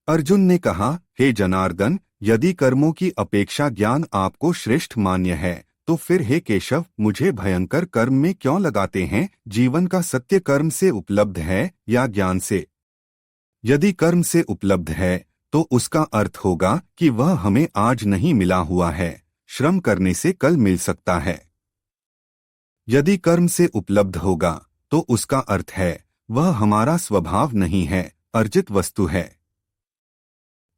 अर्जुन ने कहा, हे जनार्दन, यदि कर्मों की अपेक्षा ज्ञान आपको श्रेष्ठ मान्य है तो फिर हे केशव, मुझे भयंकर कर्म में क्यों लगाते हैं? जीवन का सत्य कर्म से उपलब्ध है या ज्ञान से? यदि कर्म से उपलब्ध है तो उसका अर्थ होगा कि वह हमें आज नहीं मिला हुआ है, श्रम करने से कल मिल सकता है। यदि कर्म से उपलब्ध होगा तो उसका अर्थ है वह हमारा स्वभाव नहीं है, अर्जित वस्तु है।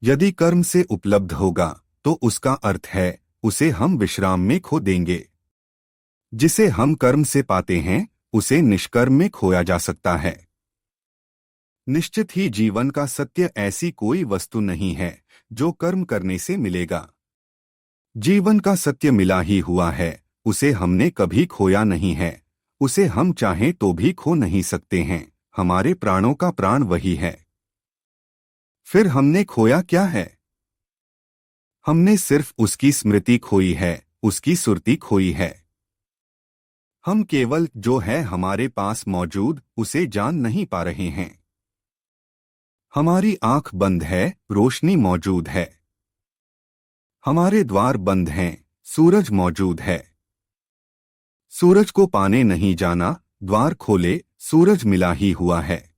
यदि कर्म से उपलब्ध होगा तो उसका अर्थ है उसे हम विश्राम में खो देंगे। जिसे हम कर्म से पाते हैं उसे निष्कर्म में खोया जा सकता है। निश्चित ही जीवन का सत्य ऐसी कोई वस्तु नहीं है जो कर्म करने से मिलेगा। जीवन का सत्य मिला ही हुआ है, उसे हमने कभी खोया नहीं है, उसे हम चाहें तो भी खो नहीं सकते हैं। हमारे प्राणों का प्राण वही है। फिर हमने खोया क्या है? हमने सिर्फ उसकी स्मृति खोई है, उसकी सुरती खोई है। हम केवल जो है हमारे पास मौजूद उसे जान नहीं पा रहे हैं। हमारी आंख बंद है, रोशनी मौजूद है। हमारे द्वार बंद हैं, सूरज मौजूद है। सूरज को पाने नहीं जाना, द्वार खोले, सूरज मिला ही हुआ है।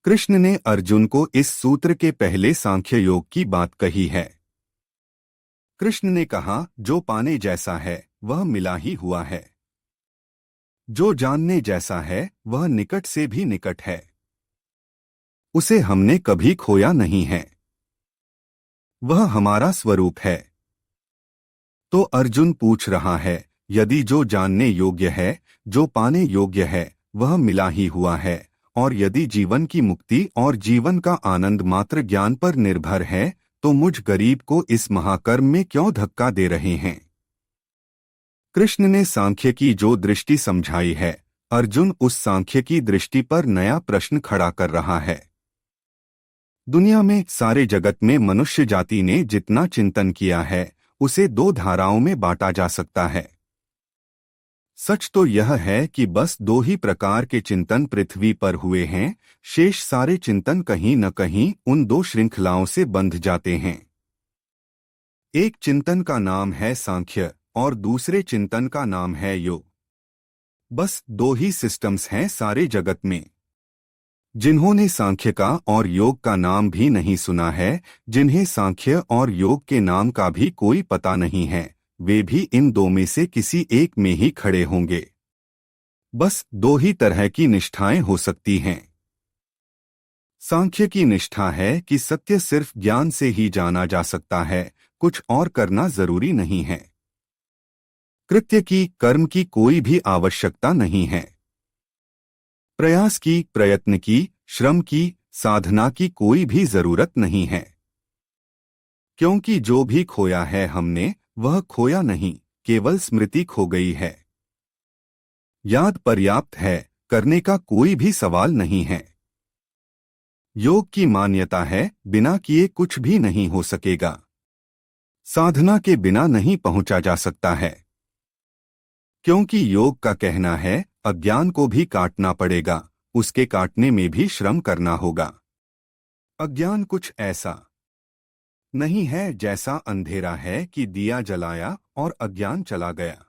कृष्ण ने अर्जुन को इस सूत्र के पहले सांख्य योग की बात कही है। कृष्ण ने कहा, जो पाने जैसा है वह मिला ही हुआ है। जो जानने जैसा है वह निकट से भी निकट है। उसे हमने कभी खोया नहीं है। वह हमारा स्वरूप है। तो अर्जुन पूछ रहा है, यदि जो जानने योग्य है, जो पाने योग्य है, वह मिला ही हुआ है, और यदि जीवन की मुक्ति और जीवन का आनंद मात्र ज्ञान पर निर्भर है, तो मुझ गरीब को इस महाकर्म में क्यों धक्का दे रहे हैं? कृष्ण ने सांख्य की जो दृष्टि समझाई है, अर्जुन उस सांख्य की दृष्टि पर नया प्रश्न खड़ा कर रहा है। दुनिया में, सारे जगत में मनुष्य जाति ने जितना चिंतन किया है उसे दो धाराओं में बांटा जा सकता है। सच तो यह है कि बस दो ही प्रकार के चिंतन पृथ्वी पर हुए हैं, शेष सारे चिंतन कहीं न कहीं उन दो श्रृंखलाओं से बंध जाते हैं। एक चिंतन का नाम है सांख्य और दूसरे चिंतन का नाम है योग। बस दो ही सिस्टम्स हैं सारे जगत में। जिन्होंने सांख्य का और योग का नाम भी नहीं सुना है, जिन्हें सांख्य और योग के नाम का भी कोई पता नहीं है, वे भी इन दो में से किसी एक में ही खड़े होंगे। बस दो ही तरह की निष्ठाएं हो सकती हैं। सांख्य की निष्ठा है कि सत्य सिर्फ ज्ञान से ही जाना जा सकता है, कुछ और करना जरूरी नहीं है। कृत्य की, कर्म की कोई भी आवश्यकता नहीं है। प्रयास की, प्रयत्न की, श्रम की, साधना की कोई भी जरूरत नहीं है। क्योंकि जो भी खोया है हमने, वह खोया नहीं, केवल स्मृति खो गई है। याद पर्याप्त है, करने का कोई भी सवाल नहीं है। योग की मान्यता है, बिना किए कुछ भी नहीं हो सकेगा। साधना के बिना नहीं पहुंचा जा सकता है। क्योंकि योग का कहना है, अज्ञान को भी काटना पड़ेगा, उसके काटने में भी श्रम करना होगा। अज्ञान कुछ ऐसा नहीं है जैसा अंधेरा है कि दिया जलाया और अज्ञान चला गया।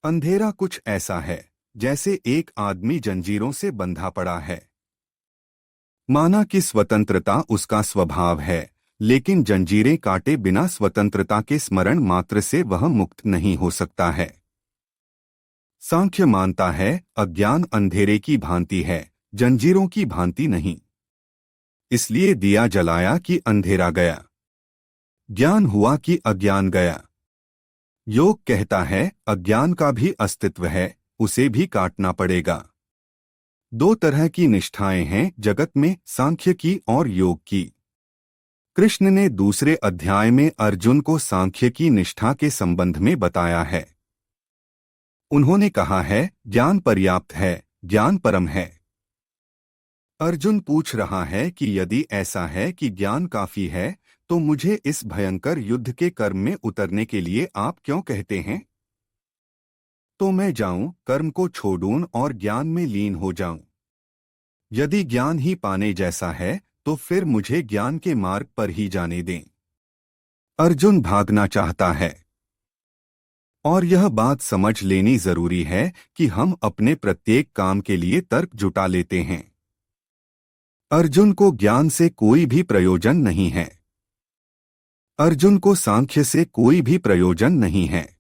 अंधेरा कुछ ऐसा है जैसे एक आदमी जंजीरों से बंधा पड़ा है। माना कि स्वतंत्रता उसका स्वभाव है, लेकिन जंजीरें काटे बिना स्वतंत्रता के स्मरण मात्र से वह मुक्त नहीं हो सकता है। सांख्य मानता है, अज्ञान अंधेरे की भांति है, जंजीरों की भांति नहीं। इसलिए दिया जलाया कि अंधेरा गया, ज्ञान हुआ कि अज्ञान गया। योग कहता है, अज्ञान का भी अस्तित्व है, उसे भी काटना पड़ेगा। दो तरह की निष्ठाएं हैं जगत में, सांख्य की और योग की। कृष्ण ने दूसरे अध्याय में अर्जुन को सांख्य की निष्ठा के संबंध में बताया है। उन्होंने कहा है, ज्ञान पर्याप्त है, ज्ञान परम है। अर्जुन पूछ रहा है कि यदि ऐसा है कि ज्ञान काफी है, तो मुझे इस भयंकर युद्ध के कर्म में उतरने के लिए आप क्यों कहते हैं? तो मैं जाऊं, कर्म को छोड़ूं और ज्ञान में लीन हो जाऊं। यदि ज्ञान ही पाने जैसा है तो फिर मुझे ज्ञान के मार्ग पर ही जाने दें। अर्जुन भागना चाहता है, और यह बात समझ लेनी जरूरी है कि हम अपने प्रत्येक काम के लिए तर्क जुटा लेते हैं। अर्जुन को ज्ञान से कोई भी प्रयोजन नहीं है। अर्जुन को सांख्य से कोई भी प्रयोजन नहीं है।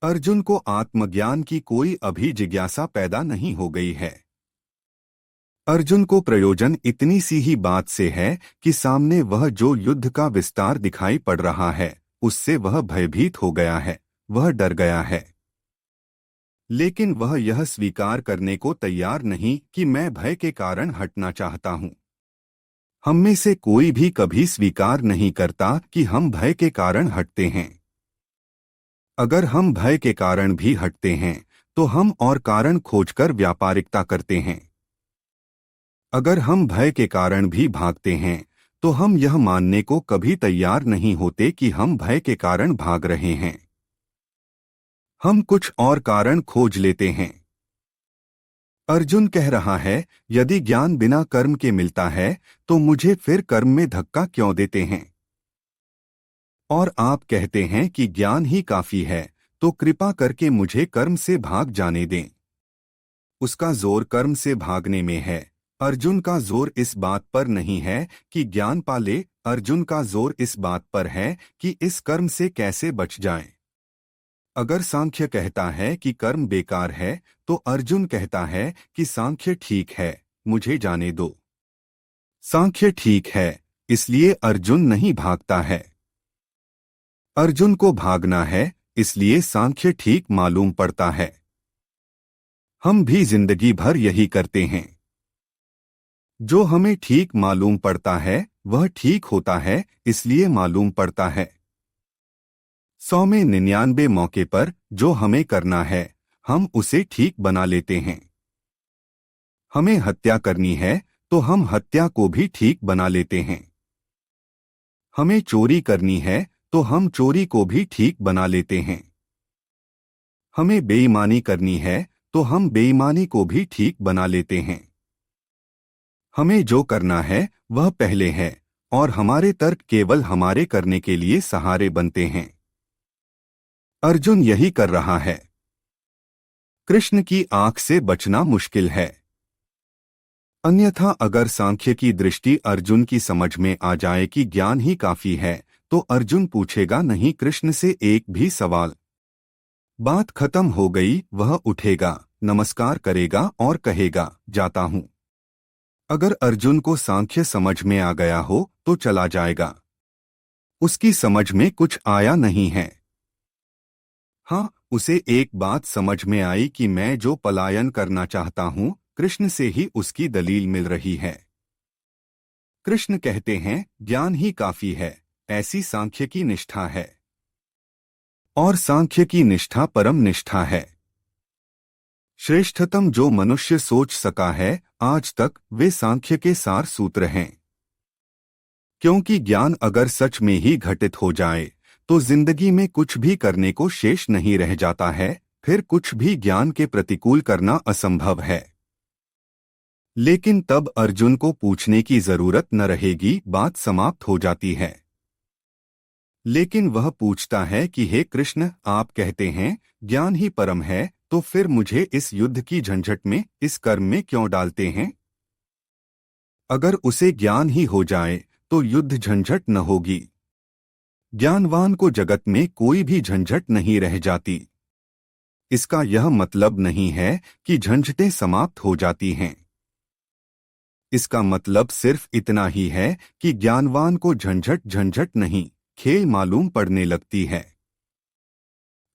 अर्जुन को आत्मज्ञान की कोई अभी जिज्ञासा पैदा नहीं हो गई है। अर्जुन को प्रयोजन इतनी सी ही बात से है कि सामने वह जो युद्ध का विस्तार दिखाई पड़ रहा है, उससे वह भयभीत हो गया है, वह डर गया है। लेकिन वह यह स्वीकार करने को तैयार नहीं कि मैं भय के कारण हटना चाहता हूं। हम में से कोई भी कभी स्वीकार नहीं करता कि हम भय के कारण हटते हैं। अगर हम भय के कारण भी हटते हैं तो हम और कारण खोजकर व्यापारिकता करते हैं। अगर हम भय के कारण भी भागते हैं तो हम यह मानने को कभी तैयार नहीं होते कि हम भय के कारण भाग रहे हैं। हम कुछ और कारण खोज लेते हैं। अर्जुन कह रहा है, यदि ज्ञान बिना कर्म के मिलता है तो मुझे फिर कर्म में धक्का क्यों देते हैं? और आप कहते हैं कि ज्ञान ही काफी है, तो कृपा करके मुझे कर्म से भाग जाने दें। उसका जोर कर्म से भागने में है। अर्जुन का जोर इस बात पर नहीं है कि ज्ञान पा ले, अर्जुन का जोर इस बात पर है कि इस कर्म से कैसे बच जाएं। अगर सांख्य कहता है कि कर्म बेकार है तो अर्जुन कहता है कि सांख्य ठीक है, मुझे जाने दो। सांख्य ठीक है, इसलिए अर्जुन नहीं भागता है। अर्जुन को भागना है, इसलिए सांख्य ठीक मालूम पड़ता है। हम भी जिंदगी भर यही करते हैं। जो हमें ठीक मालूम पड़ता है वह ठीक होता है, इसलिए मालूम पड़ता है। 100 में 99 मौके पर जो हमें करना है हम उसे ठीक बना लेते हैं। हमें हत्या करनी है तो हम हत्या को भी ठीक बना लेते हैं। हमें चोरी करनी है तो हम चोरी को भी ठीक बना लेते हैं। हमें बेईमानी करनी है तो हम बेईमानी को भी ठीक बना लेते हैं। हमें जो करना है वह पहले है और हमारे तर्क केवल हमारे करने के लिए सहारे बनते हैं। अर्जुन यही कर रहा है। कृष्ण की आंख से बचना मुश्किल है। अन्यथा अगर सांख्य की दृष्टि अर्जुन की समझ में आ जाए कि ज्ञान ही काफी है तो अर्जुन पूछेगा नहीं कृष्ण से एक भी सवाल। बात खत्म हो गई, वह उठेगा, नमस्कार करेगा और कहेगा, जाता हूं। अगर अर्जुन को सांख्य समझ में आ गया हो तो चला जाएगा। उसकी समझ में कुछ आया नहीं है। हाँ, उसे एक बात समझ में आई कि मैं जो पलायन करना चाहता हूं कृष्ण से ही उसकी दलील मिल रही है। कृष्ण कहते हैं ज्ञान ही काफी है, ऐसी सांख्य की निष्ठा है। और सांख्य की निष्ठा परम निष्ठा है। श्रेष्ठतम जो मनुष्य सोच सका है आज तक वे सांख्य के सार सूत्र हैं। क्योंकि ज्ञान अगर सच में ही घटित हो जाए तो जिंदगी में कुछ भी करने को शेष नहीं रह जाता है, फिर कुछ भी ज्ञान के प्रतिकूल करना असंभव है। लेकिन तब अर्जुन को पूछने की जरूरत न रहेगी, बात समाप्त हो जाती है। लेकिन वह पूछता है कि हे कृष्ण, आप कहते हैं ज्ञान ही परम है, तो फिर मुझे इस युद्ध की झंझट में, इस कर्म में क्यों डालते हैं? अगर उसे ज्ञान ही हो जाए तो युद्ध झंझट न होगी। ज्ञानवान को जगत में कोई भी झंझट नहीं रह जाती। इसका यह मतलब नहीं है कि झंझटें समाप्त हो जाती हैं। इसका मतलब सिर्फ इतना ही है कि ज्ञानवान को झंझट झंझट नहीं, खेल मालूम पड़ने लगती है।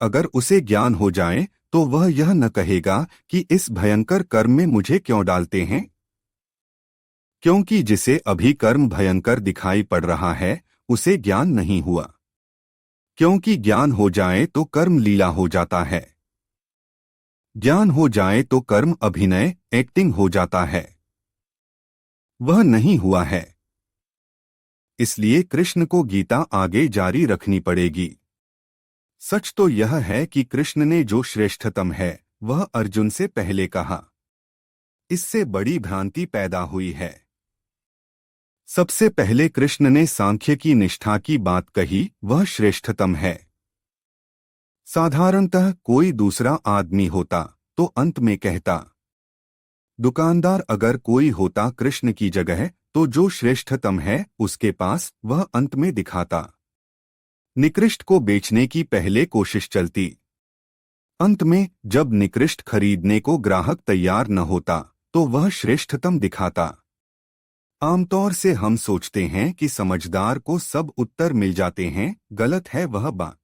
अगर उसे ज्ञान हो जाए तो वह यह न कहेगा कि इस भयंकर कर्म में मुझे क्यों डालते हैं, क्योंकि जिसे अभी कर्म भयंकर दिखाई पड़ रहा है उसे ज्ञान नहीं हुआ। क्योंकि ज्ञान हो जाए तो कर्म लीला हो जाता है। ज्ञान हो जाए तो कर्म अभिनय, एक्टिंग हो जाता है। वह नहीं हुआ है। इसलिए कृष्ण को गीता आगे जारी रखनी पड़ेगी। सच तो यह है कि कृष्ण ने जो श्रेष्ठतम है वह अर्जुन से पहले कहा। इससे बड़ी भ्रांति पैदा हुई है। सबसे पहले कृष्ण ने सांख्य की निष्ठा की बात कही, वह श्रेष्ठतम है। साधारणतः कोई दूसरा आदमी होता तो अंत में कहता, दुकानदार अगर कोई होता कृष्ण की जगह तो जो श्रेष्ठतम है उसके पास वह अंत में दिखाता। निकृष्ट को बेचने की पहले कोशिश चलती, अंत में जब निकृष्ट खरीदने को ग्राहक तैयार न होता तो वह श्रेष्ठतम दिखाता। आमतौर से हम सोचते हैं कि समझदार को सब उत्तर मिल जाते हैं, गलत है वह बात।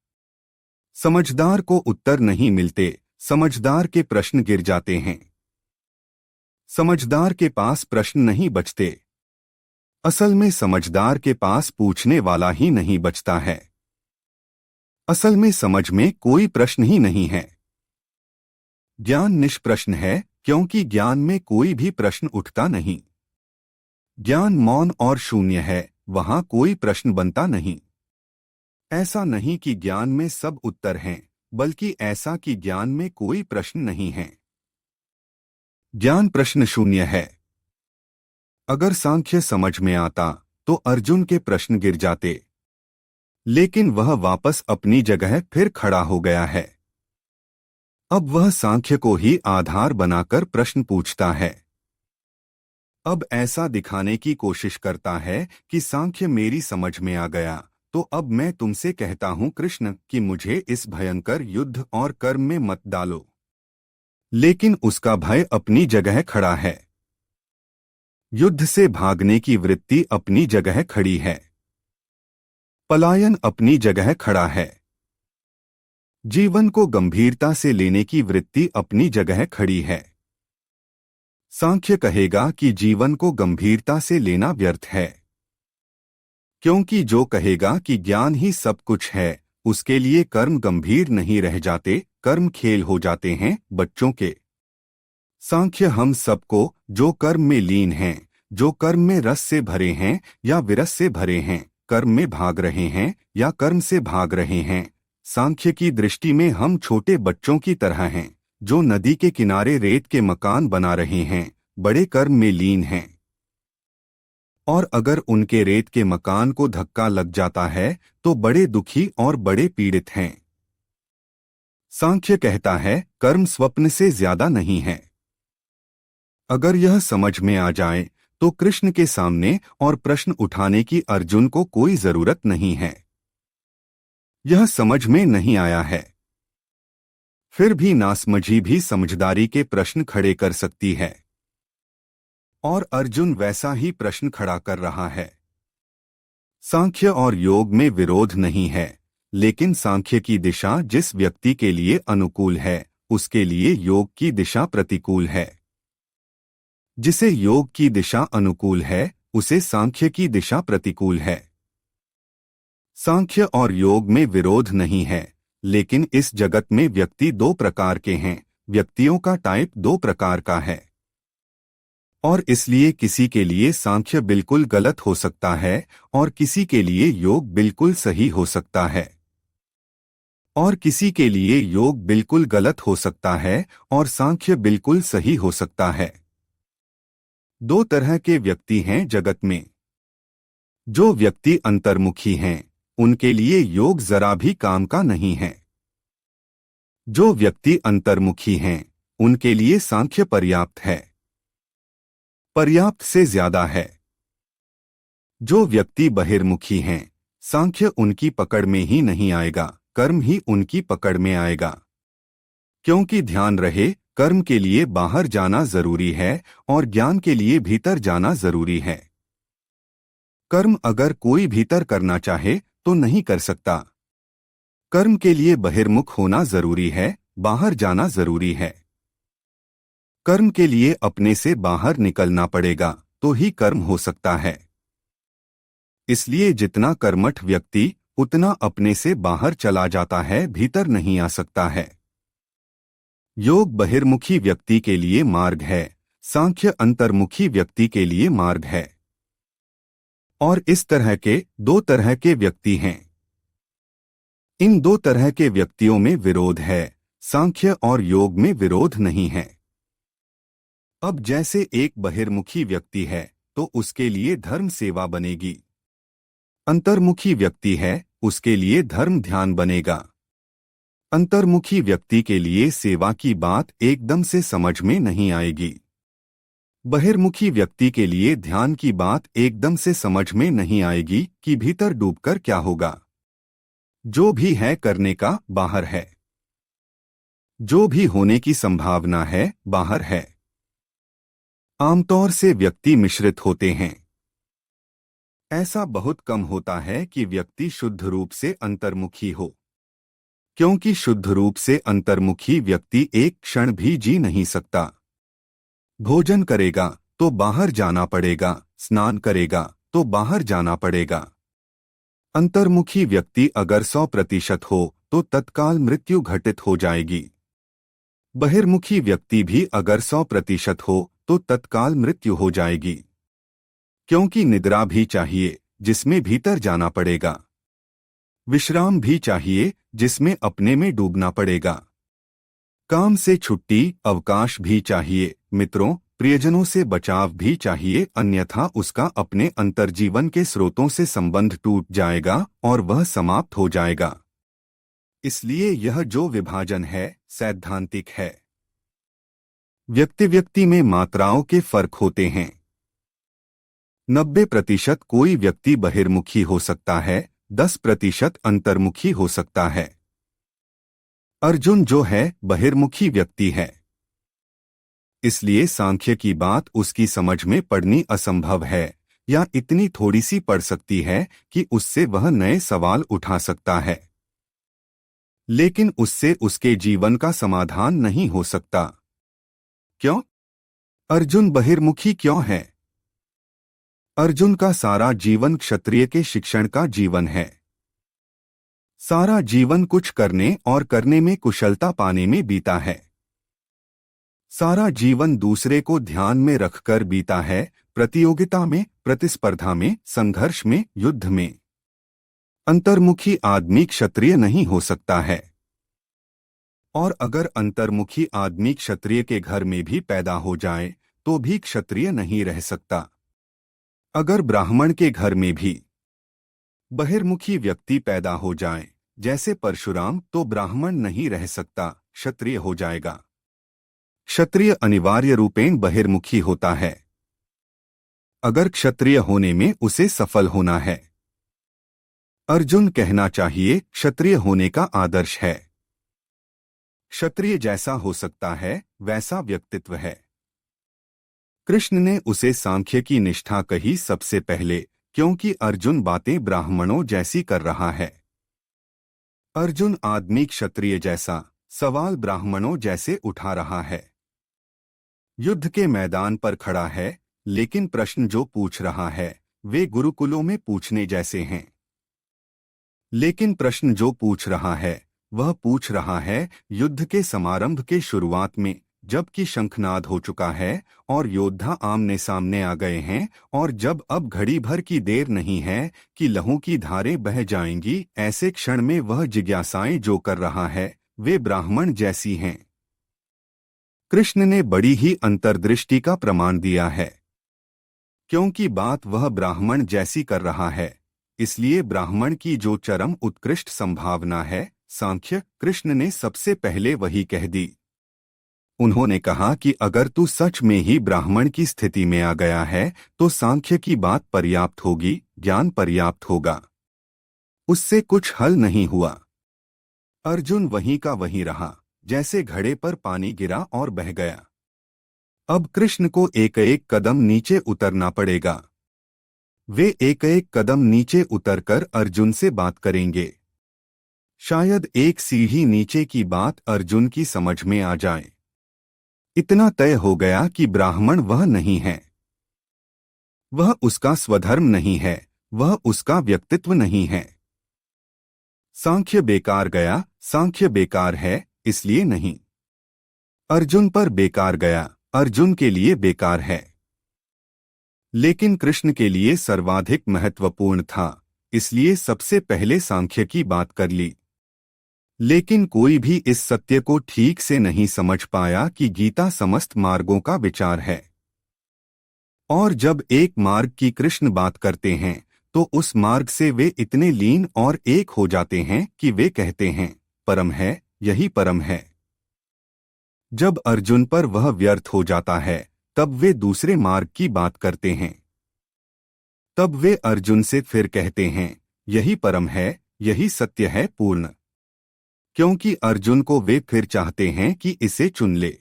समझदार को उत्तर नहीं मिलते, समझदार के प्रश्न गिर जाते हैं। समझदार के पास प्रश्न नहीं बचते। असल में समझदार के पास पूछने वाला ही नहीं बचता है। असल में समझ में कोई प्रश्न ही नहीं है। ज्ञान निष्प्रश्न है क्योंकि ज्ञान में कोई भी प्रश्न उठता नहीं। ज्ञान मौन और शून्य है, वहां कोई प्रश्न बनता नहीं। ऐसा नहीं कि ज्ञान में सब उत्तर हैं, बल्कि ऐसा कि ज्ञान में कोई प्रश्न नहीं है। ज्ञान प्रश्न शून्य है। अगर सांख्य समझ में आता तो अर्जुन के प्रश्न गिर जाते, लेकिन वह वापस अपनी जगह फिर खड़ा हो गया है। अब वह सांख्य को ही आधार बनाकर प्रश्न पूछता है। अब ऐसा दिखाने की कोशिश करता है कि सांख्य मेरी समझ में आ गया, तो अब मैं तुमसे कहता हूं कृष्ण कि मुझे इस भयंकर युद्ध और कर्म में मत डालो। लेकिन उसका भय अपनी जगह खड़ा है। युद्ध से भागने की वृत्ति अपनी जगह खड़ी है। पलायन अपनी जगह खड़ा है। जीवन को गंभीरता से लेने की वृत्ति अपनी जगह खड़ी है। सांख्य कहेगा कि जीवन को गंभीरता से लेना व्यर्थ है, क्योंकि जो कहेगा कि ज्ञान ही सब कुछ है, उसके लिए कर्म गंभीर नहीं रह जाते, कर्म खेल हो जाते हैं बच्चों के। सांख्य हम सबको, जो कर्म में लीन हैं, जो कर्म में रस से भरे हैं या विरस से भरे हैं, कर्म में भाग रहे हैं या कर्म से भाग रहे हैं, सांख्य की दृष्टि में हम छोटे बच्चों की तरह हैं, जो नदी के किनारे रेत के मकान बना रहे हैं, बड़े कर्म में लीन हैं। और अगर उनके रेत के मकान को धक्का लग जाता है तो बड़े दुखी और बड़े पीड़ित हैं। सांख्य कहता है कर्म स्वप्न से ज्यादा नहीं है। अगर यह समझ में आ जाए तो कृष्ण के सामने और प्रश्न उठाने की अर्जुन को कोई जरूरत नहीं है। यह समझ में नहीं आया है। फिर भी नासमझी भी समझदारी के प्रश्न खड़े कर सकती है, और अर्जुन वैसा ही प्रश्न खड़ा कर रहा है। सांख्य और योग में विरोध नहीं है, लेकिन सांख्य की दिशा जिस व्यक्ति के लिए अनुकूल है, उसके लिए योग की दिशा प्रतिकूल है। जिसे योग की दिशा अनुकूल है, उसे सांख्य की दिशा प्रतिकूल है। सांख्य और योग में विरोध नहीं है, लेकिन इस जगत में व्यक्ति दो प्रकार के हैं, व्यक्तियों का टाइप दो प्रकार का है। और इसलिए किसी के लिए सांख्य बिल्कुल गलत हो सकता है और किसी के लिए योग बिल्कुल सही हो सकता है। और किसी के लिए योग बिल्कुल गलत हो सकता है और सांख्य बिल्कुल सही हो सकता है। दो तरह के व्यक्ति हैं जगत में। जो व्यक्ति अंतर्मुखी हैं, उनके लिए योग जरा भी काम का नहीं है। जो व्यक्ति अंतर्मुखी हैं, उनके लिए सांख्य पर्याप्त है, पर्याप्त से ज्यादा है। जो व्यक्ति बहिर्मुखी हैं, सांख्य उनकी पकड़ में ही नहीं आएगा, कर्म ही उनकी पकड़ में आएगा। क्योंकि ध्यान रहे, कर्म के लिए बाहर जाना जरूरी है और ज्ञान के लिए भीतर जाना जरूरी है। कर्म अगर कोई भीतर करना चाहे तो नहीं कर सकता। कर्म के लिए बहिर्मुख होना जरूरी है, बाहर जाना जरूरी है। कर्म के लिए अपने से बाहर निकलना पड़ेगा तो ही कर्म हो सकता है। इसलिए जितना कर्मठ व्यक्ति उतना अपने से बाहर चला जाता है, भीतर नहीं आ सकता है। योग बहिर्मुखी व्यक्ति के लिए मार्ग है, सांख्य अंतर्मुखी व्यक्ति के लिए मार्ग है। और इस तरह के दो तरह के व्यक्ति हैं। इन दो तरह के व्यक्तियों में विरोध है, सांख्य और योग में विरोध नहीं है। अब जैसे एक बहिर्मुखी व्यक्ति है, तो उसके लिए धर्म सेवा बनेगी। अंतर्मुखी व्यक्ति है, उसके लिए धर्म ध्यान बनेगा। अंतर्मुखी व्यक्ति के लिए सेवा की बात एकदम से समझ में नहीं आएगी। बहिर्मुखी व्यक्ति के लिए ध्यान की बात एकदम से समझ में नहीं आएगी कि भीतर डूबकर क्या होगा। जो भी है करने का बाहर है, जो भी होने की संभावना है बाहर है। आमतौर से व्यक्ति मिश्रित होते हैं। ऐसा बहुत कम होता है कि व्यक्ति शुद्ध रूप से अंतर्मुखी हो, क्योंकि शुद्ध रूप से अंतर्मुखी व्यक्ति एक क्षण भी जी नहीं सकता। भोजन करेगा तो बाहर जाना पड़ेगा, स्नान करेगा तो बाहर जाना पड़ेगा। अंतर्मुखी व्यक्ति अगर 100% हो तो तत्काल मृत्यु घटित हो जाएगी। बहिर्मुखी व्यक्ति भी अगर 100% हो तो तत्काल मृत्यु हो जाएगी, क्योंकि निद्रा भी चाहिए जिसमें भीतर जाना पड़ेगा। विश्राम भी चाहिए जिसमें अपने में डूबना पड़ेगा। काम से छुट्टी, अवकाश भी चाहिए, मित्रों प्रियजनों से बचाव भी चाहिए, अन्यथा उसका अपने अंतर्जीवन के स्रोतों से संबंध टूट जाएगा और वह समाप्त हो जाएगा। इसलिए यह जो विभाजन है सैद्धांतिक है। व्यक्ति व्यक्ति में मात्राओं के फर्क होते हैं। 90% कोई व्यक्ति बहिर्मुखी हो सकता है, 10% अंतर्मुखी हो सकता है। अर्जुन जो है बहिर्मुखी व्यक्ति है, इसलिए सांख्य की बात उसकी समझ में पड़नी असंभव है, या इतनी थोड़ी सी पड़ सकती है कि उससे वह नए सवाल उठा सकता है, लेकिन उससे उसके जीवन का समाधान नहीं हो सकता। क्यों? अर्जुन बहिर्मुखी क्यों है? अर्जुन का सारा जीवन क्षत्रिय के शिक्षण का जीवन है। सारा जीवन कुछ करने और करने में कुशलता पाने में बीता है। सारा जीवन दूसरे को ध्यान में रखकर बीता है, प्रतियोगिता में, प्रतिस्पर्धा में, संघर्ष में, युद्ध में। अंतर्मुखी आदमी क्षत्रिय नहीं हो सकता है। और अगर अंतर्मुखी आदमी क्षत्रिय के घर में भी पैदा हो जाए तो भी क्षत्रिय नहीं रह सकता। अगर ब्राह्मण के घर में भी बहिर्मुखी व्यक्ति पैदा हो जाए जैसे परशुराम, तो ब्राह्मण नहीं रह सकता, क्षत्रिय हो जाएगा। क्षत्रिय अनिवार्य रूपेण बहिर्मुखी होता है अगर क्षत्रिय होने में उसे सफल होना है। अर्जुन कहना चाहिए क्षत्रिय होने का आदर्श है। क्षत्रिय जैसा हो सकता है वैसा व्यक्तित्व है। कृष्ण ने उसे सांख्य की निष्ठा कही सबसे पहले, क्योंकि अर्जुन बातें ब्राह्मणों जैसी कर रहा है। अर्जुन आदमी क्षत्रिय जैसा सवाल ब्राह्मणों जैसे उठा रहा है। युद्ध के मैदान पर खड़ा है, लेकिन प्रश्न जो पूछ रहा है वे गुरुकुलों में पूछने जैसे हैं। लेकिन प्रश्न जो पूछ रहा है वह पूछ रहा है युद्ध के समारंभ के शुरुआत में, जबकि शंखनाद हो चुका है और योद्धा आमने सामने आ गए हैं, और जब अब घड़ी भर की देर नहीं है कि लहू की धारें बह जाएंगी, ऐसे क्षण में वह जिज्ञासाएं जो कर रहा है वे ब्राह्मण जैसी हैं। कृष्ण ने बड़ी ही अंतर्दृष्टि का प्रमाण दिया है, क्योंकि बात वह ब्राह्मण जैसी कर रहा है, इसलिए ब्राह्मण की जो चरम उत्कृष्ट संभावना है सांख्य, कृष्ण ने सबसे पहले वही कह दी। उन्होंने कहा कि अगर तू सच में ही ब्राह्मण की स्थिति में आ गया है तो सांख्य की बात पर्याप्त होगी, ज्ञान पर्याप्त होगा। उससे कुछ हल नहीं हुआ। अर्जुन वहीं का वहीं रहा, जैसे घड़े पर पानी गिरा और बह गया। अब कृष्ण को एक एक कदम नीचे उतरना पड़ेगा। वे एक एक कदम नीचे उतरकर अर्जुन से बात करेंगे। शायद एक सीढ़ी नीचे की बात अर्जुन की समझ में आ जाए। इतना तय हो गया कि ब्राह्मण वह नहीं है, वह उसका स्वधर्म नहीं है, वह उसका व्यक्तित्व नहीं है। सांख्य बेकार गया, सांख्य बेकार है इसलिए नहीं। अर्जुन पर बेकार गया, अर्जुन के लिए बेकार है। लेकिन कृष्ण के लिए सर्वाधिक महत्वपूर्ण था, इसलिए सबसे पहले सांख्य की बात कर ली। लेकिन कोई भी इस सत्य को ठीक से नहीं समझ पाया कि गीता समस्त मार्गों का विचार है। और जब एक मार्ग की कृष्ण बात करते हैं तो उस मार्ग से वे इतने लीन और एक हो जाते हैं कि वे कहते हैं परम है, यही परम है। जब अर्जुन पर वह व्यर्थ हो जाता है तब वे दूसरे मार्ग की बात करते हैं। तब वे अर्जुन से फिर कहते हैं यही परम है, यही सत्य है पूर्ण। क्योंकि अर्जुन को वे फिर चाहते हैं कि इसे चुन ले।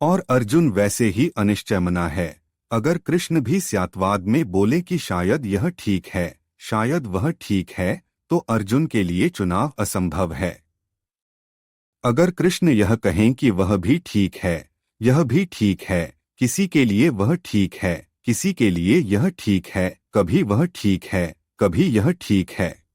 और अर्जुन वैसे ही अनिश्चयमना है। अगर कृष्ण भी स्यात्वाद में बोले कि शायद यह ठीक है, शायद वह ठीक है, तो अर्जुन के लिए चुनाव असंभव है। अगर कृष्ण यह कहें कि वह भी ठीक है, यह भी ठीक है, किसी के लिए वह ठीक है, किसी के लिए यह ठीक है, कभी वह ठीक है, कभी यह ठीक है,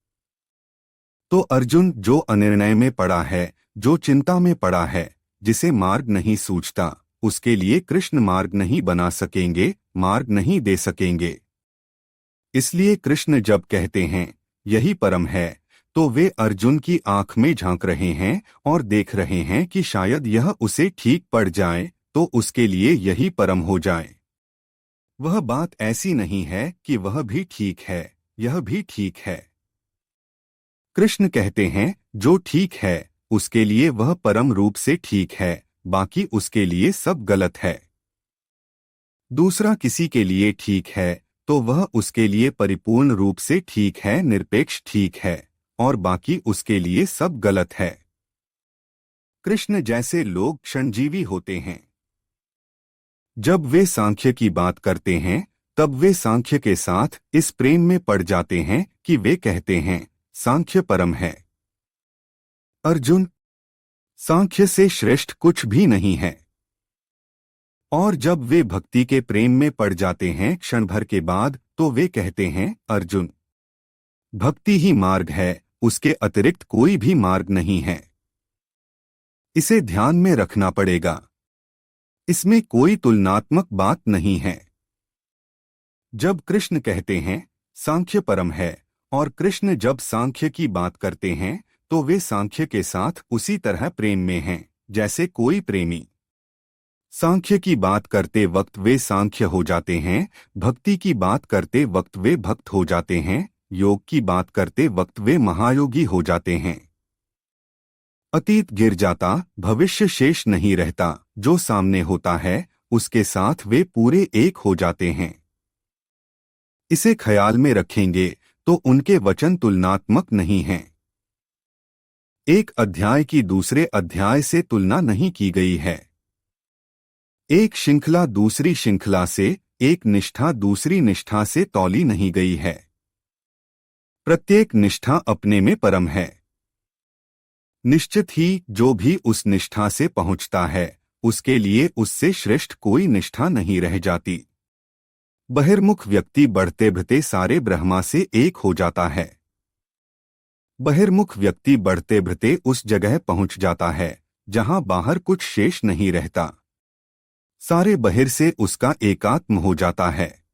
तो अर्जुन जो अनिर्णय में पड़ा है, जो चिंता में पड़ा है, जिसे मार्ग नहीं सूझता, उसके लिए कृष्ण मार्ग नहीं बना सकेंगे, मार्ग नहीं दे सकेंगे। इसलिए कृष्ण जब कहते हैं यही परम है, तो वे अर्जुन की आंख में झांक रहे हैं और देख रहे हैं कि शायद यह उसे ठीक पड़ जाए तो उसके लिए यही परम हो जाए। वह बात ऐसी नहीं है कि वह भी ठीक है, यह भी ठीक है। कृष्ण कहते हैं जो ठीक है उसके लिए वह परम रूप से ठीक है, बाकी उसके लिए सब गलत है। दूसरा किसी के लिए ठीक है तो वह उसके लिए परिपूर्ण रूप से ठीक है, निरपेक्ष ठीक है, और बाकी उसके लिए सब गलत है। कृष्ण जैसे लोग क्षणजीवी होते हैं। जब वे सांख्य की बात करते हैं तब वे सांख्य के साथ इस प्रेम में पड़ जाते हैं कि वे कहते हैं सांख्य परम है। अर्जुन, सांख्य से श्रेष्ठ कुछ भी नहीं है। और जब वे भक्ति के प्रेम में पड़ जाते हैं क्षण भर के बाद, तो वे कहते हैं अर्जुन, भक्ति ही मार्ग है, उसके अतिरिक्त कोई भी मार्ग नहीं है। इसे ध्यान में रखना पड़ेगा। इसमें कोई तुलनात्मक बात नहीं है। जब कृष्ण कहते हैं सांख्य परम है और कृष्ण जब सांख्य की बात करते हैं तो वे सांख्य के साथ उसी तरह प्रेम में हैं जैसे कोई प्रेमी। सांख्य की बात करते वक्त वे सांख्य हो जाते हैं, भक्ति की बात करते वक्त वे भक्त हो जाते हैं, योग की बात करते वक्त वे महायोगी हो जाते हैं। अतीत गिर जाता, भविष्य शेष नहीं रहता, जो सामने होता है उसके साथ वे पूरे एक हो जाते हैं। इसे ख्याल में रखेंगे तो उनके वचन तुलनात्मक नहीं हैं। एक अध्याय की दूसरे अध्याय से तुलना नहीं की गई है। एक श्रृंखला दूसरी श्रृंखला से, एक निष्ठा दूसरी निष्ठा से तौली नहीं गई है। प्रत्येक निष्ठा अपने में परम है। निश्चित ही जो भी उस निष्ठा से पहुंचता है उसके लिए उससे श्रेष्ठ कोई निष्ठा नहीं रह जाती। बहिर्मुख व्यक्ति बढ़ते बढ़ते सारे ब्रह्मा से एक हो जाता है। बहिर्मुख व्यक्ति बढ़ते बढ़ते उस जगह पहुंच जाता है जहां बाहर कुछ शेष नहीं रहता। सारे बहिर से उसका एकात्म हो जाता है।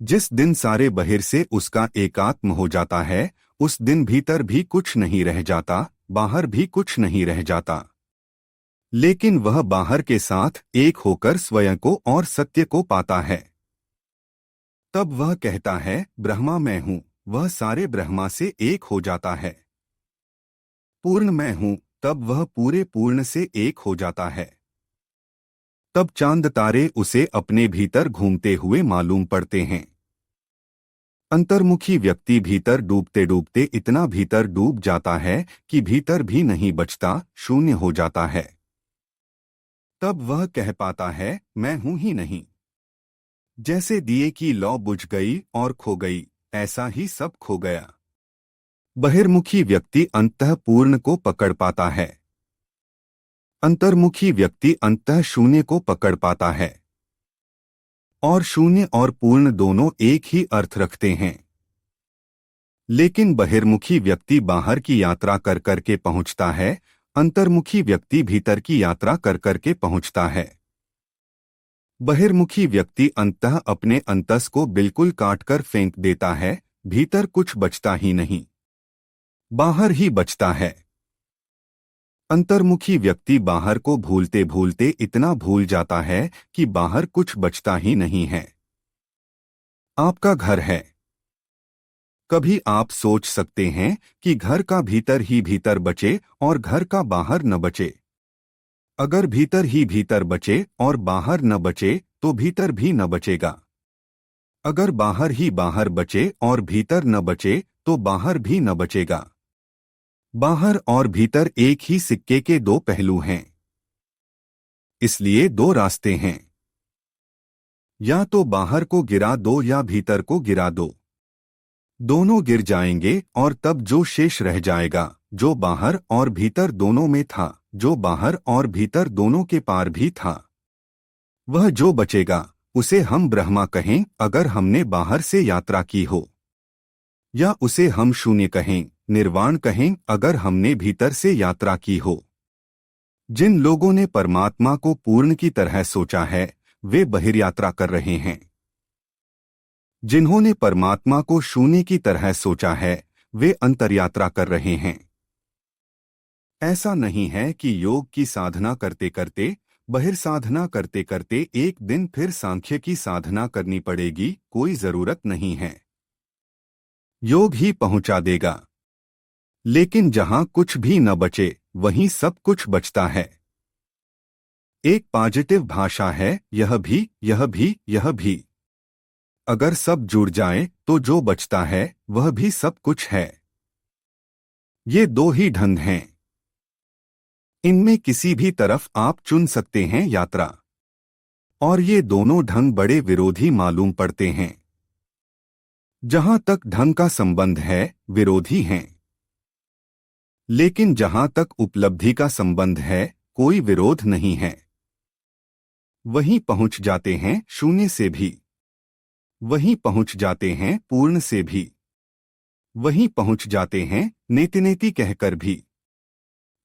जिस दिन सारे बहिर से उसका एकात्म हो जाता है उस दिन भीतर भी कुछ नहीं रह जाता, बाहर भी कुछ नहीं रह जाता। लेकिन वह बाहर के साथ एक होकर स्वयं को और सत्य को पाता है। तब वह कहता है ब्रह्मा मैं हूं, वह सारे ब्रह्मा से एक हो जाता है। पूर्ण मैं हूं, तब वह पूरे पूर्ण से एक हो जाता है। तब चांद तारे उसे अपने भीतर घूमते हुए मालूम पड़ते हैं। अंतर्मुखी व्यक्ति भीतर डूबते डूबते इतना भीतर डूब जाता है कि भीतर भी नहीं बचता, शून्य हो जाता है। तब वह कह पाता है मैं हूं ही नहीं। जैसे दिए की लौ बुझ गई और खो गई, ऐसा ही सब खो गया। बहिर्मुखी व्यक्ति अंतः पूर्ण को पकड़ पाता है। अंतर्मुखी व्यक्ति अंतः शून्य को पकड़ पाता है। और शून्य और पूर्ण दोनों एक ही अर्थ रखते हैं। लेकिन बहिर्मुखी व्यक्ति बाहर की यात्रा कर करके पहुंचता है, अंतर्मुखी व्यक्ति भीतर की यात्रा कर करके पहुंचता है। बहिर्मुखी व्यक्ति अंतः अपने अंतस को बिल्कुल काटकर फेंक देता है, भीतर कुछ बचता ही नहीं, बाहर ही बचता है। अंतर्मुखी व्यक्ति बाहर को भूलते भूलते इतना भूल जाता है कि बाहर कुछ बचता ही नहीं है। आपका घर है। कभी आप सोच सकते हैं कि घर का भीतर ही भीतर बचे और घर का बाहर न बचे। अगर भीतर ही भीतर बचे और बाहर न बचे तो भीतर भी न बचेगा। अगर बाहर ही बाहर बचे और भीतर न बचे तो बाहर भी न बचेगा। बाहर और भीतर एक ही सिक्के के दो पहलू हैं। इसलिए दो रास्ते हैं, या तो बाहर को गिरा दो या भीतर को गिरा दो। दोनों गिर जाएंगे और तब जो शेष रह जाएगा, जो बाहर और भीतर दोनों में था, जो बाहर और भीतर दोनों के पार भी था, वह जो बचेगा उसे हम ब्रह्मा कहें अगर हमने बाहर से यात्रा की हो, या उसे हम शून्य कहें, निर्वाण कहें अगर हमने भीतर से यात्रा की हो। जिन लोगों ने परमात्मा को पूर्ण की तरह सोचा है वे बहिर्यात्रा कर रहे हैं। जिन्होंने परमात्मा को शून्य की तरह सोचा है वे अंतर्यात्रा कर रहे हैं। ऐसा नहीं है कि योग की साधना करते करते, बहिर्साधना करते करते एक दिन फिर सांख्य की साधना करनी पड़ेगी, कोई जरूरत नहीं है। योग ही पहुंचा देगा। लेकिन जहां कुछ भी न बचे वहीं सब कुछ बचता है। एक पॉजिटिव भाषा है, यह भी, यह भी, यह भी। अगर सब जुड़ जाए तो जो बचता है वह भी सब कुछ है। ये दो ही ढंग हैं। इनमें किसी भी तरफ आप चुन सकते हैं यात्रा। और ये दोनों ढंग बड़े विरोधी मालूम पड़ते हैं। जहां तक ढंग का संबंध है विरोधी हैं। लेकिन जहां तक उपलब्धि का संबंध है कोई विरोध नहीं है। वहीं पहुंच जाते हैं शून्य से भी। वहीं पहुंच जाते हैं पूर्ण से भी। वहीं पहुंच जाते हैं नेति-नेति कहकर भी।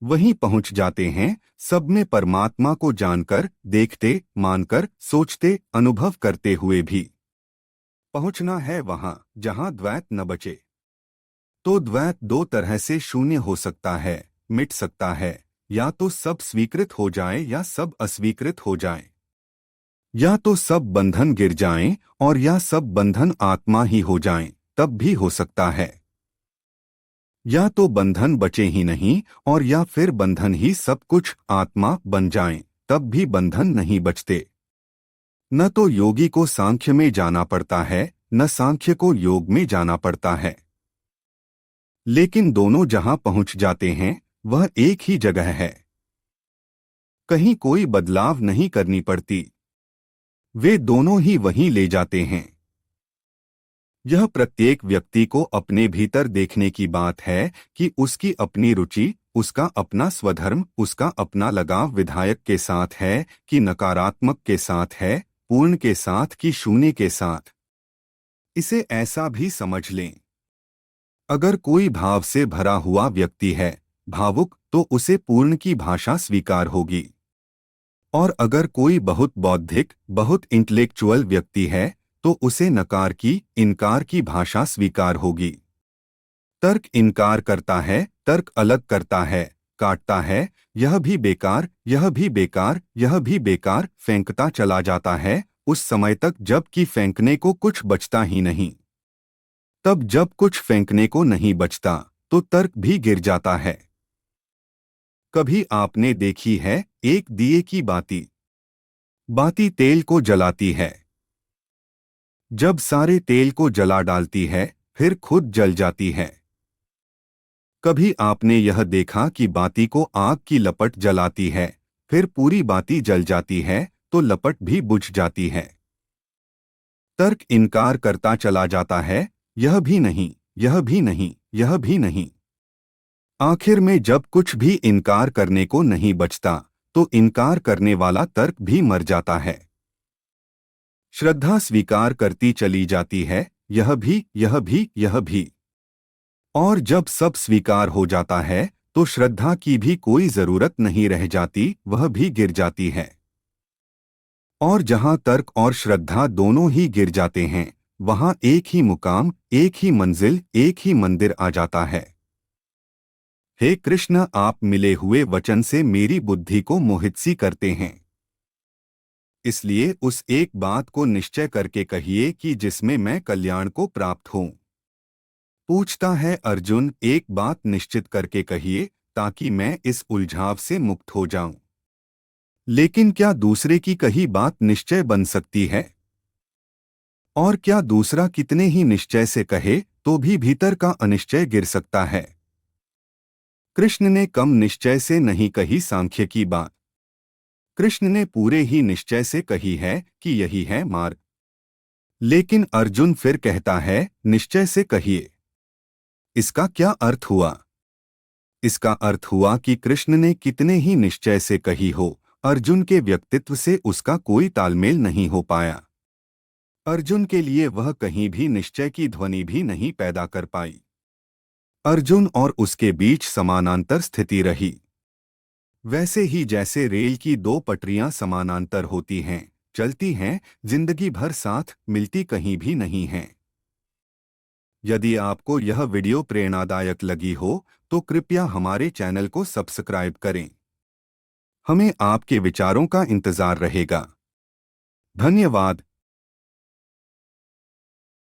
वहीं पहुंच जाते हैं सब में परमात्मा को जानकर, देखते, मानकर, सोचते, अनुभव करते हुए भी। पहुंचना है वहां जहां द्वैत न बचे। तो द्वैत दो तरह से शून्य हो सकता है, मिट सकता है। या तो सब स्वीकृत हो जाए या सब अस्वीकृत हो जाए। या तो सब बंधन गिर जाएं और या सब बंधन आत्मा ही हो जाएं, तब भी हो सकता है। या तो बंधन बचे ही नहीं और या फिर बंधन ही सब कुछ आत्मा बन जाएं, तब भी बंधन नहीं बचते। न तो योगी को सांख्य में जाना पड़ता है, न सांख्य को योग में जाना पड़ता है। लेकिन दोनों जहां पहुंच जाते हैं वह एक ही जगह है। कहीं कोई बदलाव नहीं करनी पड़ती। वे दोनों ही वहीं ले जाते हैं। यह प्रत्येक व्यक्ति को अपने भीतर देखने की बात है कि उसकी अपनी रुचि, उसका अपना स्वधर्म, उसका अपना लगाव विधायक के साथ है कि नकारात्मक के साथ है, पूर्ण के साथ कि शून्य के साथ। इसे ऐसा भी समझ लें, अगर कोई भाव से भरा हुआ व्यक्ति है, भावुक, तो उसे पूर्ण की भाषा स्वीकार होगी। और अगर कोई बहुत बौद्धिक, बहुत इंटेलेक्चुअल व्यक्ति है तो उसे नकार की, इनकार की भाषा स्वीकार होगी। तर्क इनकार करता है, तर्क अलग करता है, काटता है, यह भी बेकार, यह भी बेकार, यह भी बेकार, फेंकता चला जाता है उस समय तक जब कि फेंकने को कुछ बचता ही नहीं। तब जब कुछ फेंकने को नहीं बचता तो तर्क भी गिर जाता है। कभी आपने देखी है एक दिए की बाती। बाती तेल को जलाती है। जब सारे तेल को जला डालती है फिर खुद जल जाती है। कभी आपने यह देखा कि बाती को आग की लपट जलाती है, फिर पूरी बाती जल जाती है तो लपट भी बुझ जाती है। तर्क इनकार करता चला जाता है, यह भी नहीं, यह भी नहीं, यह भी नहीं। आखिर में जब कुछ भी इनकार करने को नहीं बचता तो इनकार करने वाला तर्क भी मर जाता है। श्रद्धा स्वीकार करती चली जाती है, यह भी, यह भी, यह भी। और जब सब स्वीकार हो जाता है तो श्रद्धा की भी कोई जरूरत नहीं रह जाती, वह भी गिर जाती है। और जहां तर्क और श्रद्धा दोनों ही गिर जाते हैं वहां एक ही मुकाम, एक ही मंजिल, एक ही मंदिर आ जाता है। हे कृष्ण, आप मिले हुए वचन से मेरी बुद्धि को मोहित सी करते हैं। इसलिए उस एक बात को निश्चय करके कहिए कि जिसमें मैं कल्याण को प्राप्त हूँ। पूछता है अर्जुन, एक बात निश्चित करके कहिए ताकि मैं इस उलझाव से मुक्त हो जाऊं। लेकिन क्या दूसरे की कही बात निश्चय बन सकती है? और क्या दूसरा कितने ही निश्चय से कहे तो भी भीतर का अनिश्चय गिर सकता है? कृष्ण ने कम निश्चय से नहीं कही सांख्य की बात। कृष्ण ने पूरे ही निश्चय से कही है कि यही है मार्ग। लेकिन अर्जुन फिर कहता है, निश्चय से कहिए। इसका क्या अर्थ हुआ? इसका अर्थ हुआ कि कृष्ण ने कितने ही निश्चय से कही हो, अर्जुन के व्यक्तित्व से उसका कोई तालमेल नहीं हो पाया। अर्जुन के लिए वह कहीं भी निश्चय की ध्वनि भी नहीं पैदा कर पाई। अर्जुन और उसके बीच समानांतर स्थिति रही। वैसे ही जैसे रेल की दो पटरियां समानांतर होती हैं, चलती हैं, जिंदगी भर साथ मिलती कहीं भी नहीं हैं। यदि आपको यह वीडियो प्रेरणादायक लगी हो तो कृपया हमारे चैनल को सब्सक्राइब करें। हमें आपके विचारों का इंतजार रहेगा। धन्यवाद।